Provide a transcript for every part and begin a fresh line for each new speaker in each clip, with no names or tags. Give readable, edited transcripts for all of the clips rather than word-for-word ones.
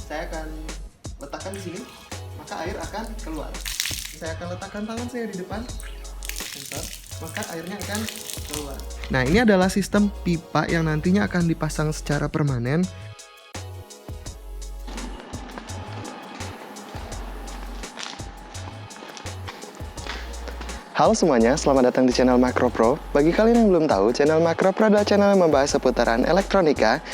saya akan letakkan di sini, maka air akan keluar. Saya akan letakkan tangan saya di depan sensor, maka airnya akan keluar. Nah, ini adalah sistem pipa yang nantinya akan dipasang secara permanen. Halo semuanya, selamat datang di channel Macro Pro. Bagi kalian yang belum tahu, channel Macro Pro adalah channel yang membahas seputaran elektronika,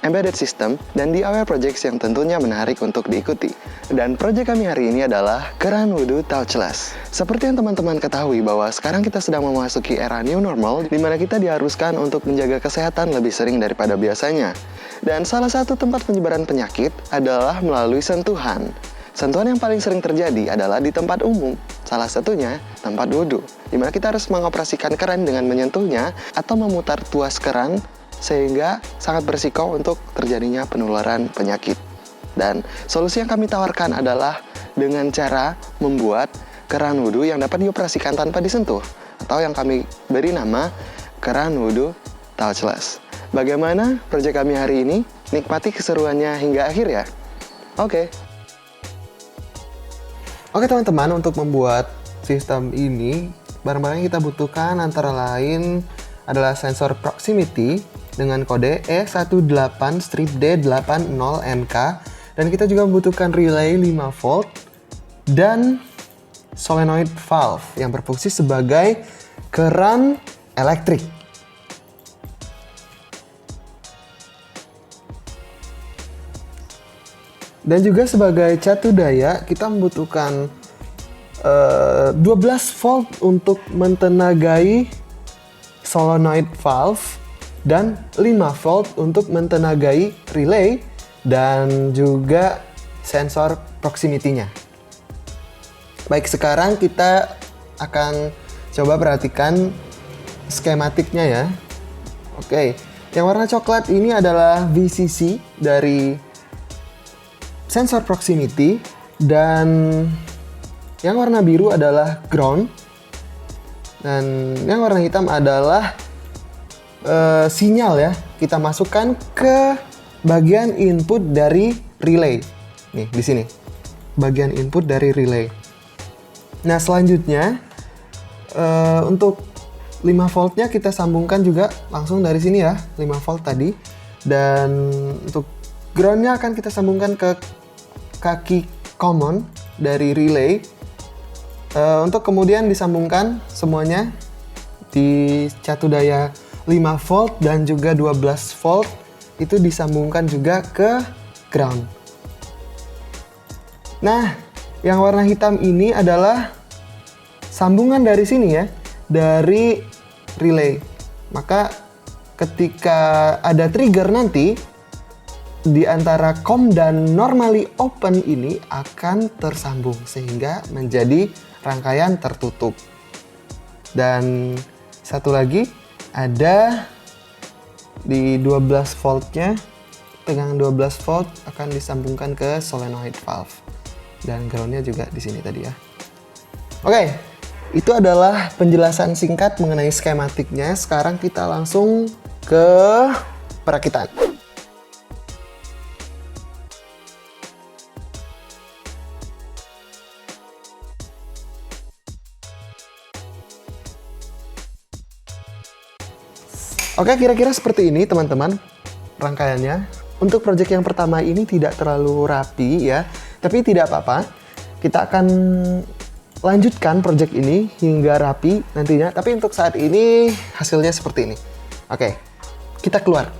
embedded system, dan DIY projects yang tentunya menarik untuk diikuti. Dan project kami hari ini adalah keran wudhu touchless. Seperti yang teman-teman ketahui bahwa sekarang kita sedang memasuki era new normal, di mana kita diharuskan untuk menjaga kesehatan lebih sering daripada biasanya. Dan salah satu tempat penyebaran penyakit adalah melalui sentuhan. Sentuhan yang paling sering terjadi adalah di tempat umum, salah satunya tempat wudhu, di mana kita harus mengoperasikan keran dengan menyentuhnya atau memutar tuas keran sehingga sangat berisiko untuk terjadinya penularan penyakit. Dan solusi yang kami tawarkan adalah dengan cara membuat keran wudhu yang dapat dioperasikan tanpa disentuh, atau yang kami beri nama keran wudhu touchless. Bagaimana proyek kami hari ini? Nikmati keseruannya hingga akhir ya. Oke teman-teman, untuk membuat sistem ini, barang-barang yang kita butuhkan antara lain adalah sensor proximity dengan kode E18-D80MK, dan kita juga membutuhkan relay 5 volt dan solenoid valve yang berfungsi sebagai keran elektrik. Dan juga sebagai catu daya, kita membutuhkan 12 volt untuk mentenagai solenoid valve dan 5 volt untuk mentenagai relay dan juga sensor proximity-nya. Baik, sekarang kita akan coba perhatikan skematiknya ya. Oke, yang warna coklat ini adalah VCC dari sensor proximity, dan yang warna biru adalah ground, dan yang warna hitam adalah sinyal ya. Kita masukkan ke bagian input dari relay. Nih, di sini. Bagian input dari relay. Nah, selanjutnya untuk 5 voltnya kita sambungkan juga langsung dari sini ya, 5 volt tadi. Dan untuk groundnya akan kita sambungkan ke kaki common dari relay, untuk kemudian disambungkan semuanya di catu daya 5 volt dan juga 12 volt itu disambungkan juga ke ground. Nah, yang warna hitam ini adalah sambungan dari sini ya, dari relay. Maka ketika ada trigger nanti, di antara COM dan normally open ini akan tersambung sehingga menjadi rangkaian tertutup. Dan satu lagi ada di 12 voltnya, tegangan 12 volt akan disambungkan ke solenoid valve, dan groundnya juga di sini tadi ya. Oke, itu adalah penjelasan singkat mengenai skematiknya. Sekarang kita langsung ke perakitan. Oke, kira-kira seperti ini teman-teman rangkaiannya. Untuk project yang pertama ini tidak terlalu rapi ya, tapi tidak apa-apa. Kita akan lanjutkan project ini hingga rapi nantinya, tapi untuk saat ini hasilnya seperti ini. Oke, kita keluar.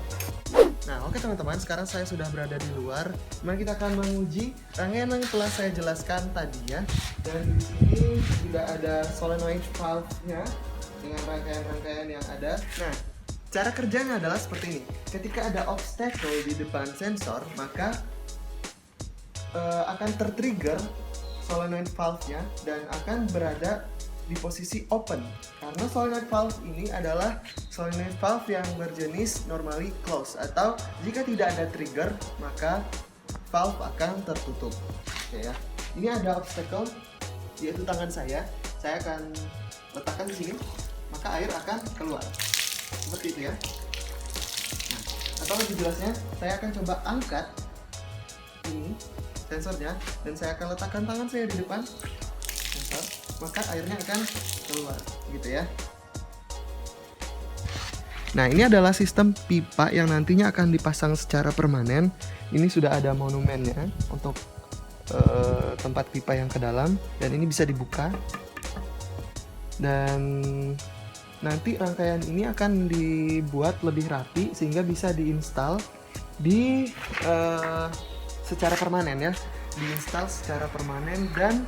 Nah, oke teman-teman, sekarang saya sudah berada di luar. Mari kita akan menguji rangkaian yang telah saya jelaskan tadi ya. Dan di sini juga ada solenoid valve-nya dengan rangkaian-rangkaian yang ada. Nah, cara kerjanya adalah seperti ini. Ketika ada obstacle di depan sensor, maka akan tertrigger solenoid valve-nya dan akan berada di posisi open. Karena solenoid valve ini adalah solenoid valve yang berjenis normally close, atau jika tidak ada trigger, maka valve akan tertutup. Oke ya. Ini ada obstacle, yaitu tangan saya. Saya akan letakkan di sini, maka air akan keluar. Seperti itu ya. Nah, atau lebih jelasnya, saya akan coba angkat ini sensornya, dan saya akan letakkan tangan saya di depan sensor, maka airnya akan keluar gitu ya. Nah, ini adalah sistem pipa yang nantinya akan dipasang secara permanen. Ini sudah ada monumennya untuk tempat pipa yang ke dalam, dan ini bisa dibuka. Dan nanti rangkaian ini akan dibuat lebih rapi sehingga bisa diinstal di secara permanen ya, diinstal secara permanen, dan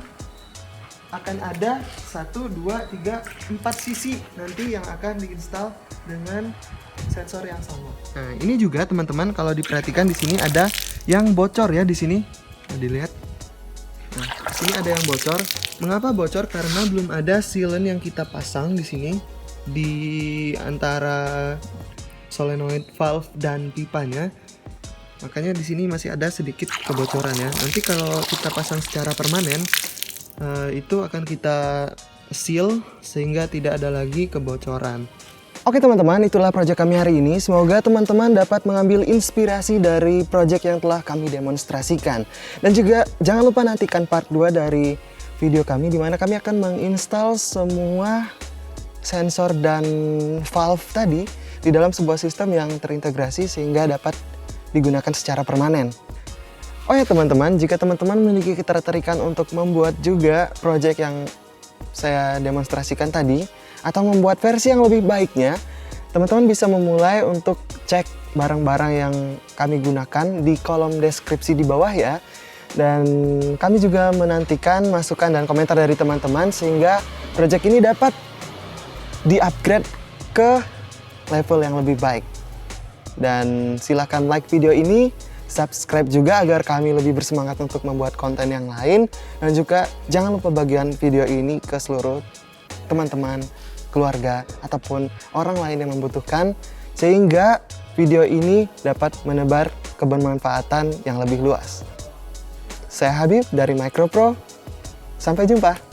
akan ada 1, 2, 3, 4 sisi nanti yang akan diinstal dengan sensor yang sama. Nah, ini juga teman-teman kalau diperhatikan di sini ada yang bocor ya di sini. Nah, dilihat. Nah, di sini ada yang bocor. Mengapa bocor? Karena belum ada sealant yang kita pasang di sini di antara solenoid valve dan pipanya. Makanya di sini masih ada sedikit kebocoran ya. Nanti kalau kita pasang secara permanen, itu akan kita seal sehingga tidak ada lagi kebocoran. Oke teman-teman, itulah proyek kami hari ini. Semoga teman-teman dapat mengambil inspirasi dari proyek yang telah kami demonstrasikan. Dan juga jangan lupa nantikan part 2 dari video kami, di mana kami akan menginstal semua sensor dan valve tadi di dalam sebuah sistem yang terintegrasi sehingga dapat digunakan secara permanen. Oh ya teman-teman, jika teman-teman memiliki ketertarikan untuk membuat juga proyek yang saya demonstrasikan tadi, atau membuat versi yang lebih baiknya, teman-teman bisa memulai untuk cek barang-barang yang kami gunakan di kolom deskripsi di bawah ya. Dan kami juga menantikan masukan dan komentar dari teman-teman sehingga proyek ini dapat di-upgrade ke level yang lebih baik. Dan silahkan like video ini, subscribe juga agar kami lebih bersemangat untuk membuat konten yang lain. Dan juga jangan lupa bagian video ini ke seluruh teman-teman, keluarga, ataupun orang lain yang membutuhkan, sehingga video ini dapat menebar kebermanfaatan yang lebih luas. Saya Habib dari MicroPro, sampai jumpa.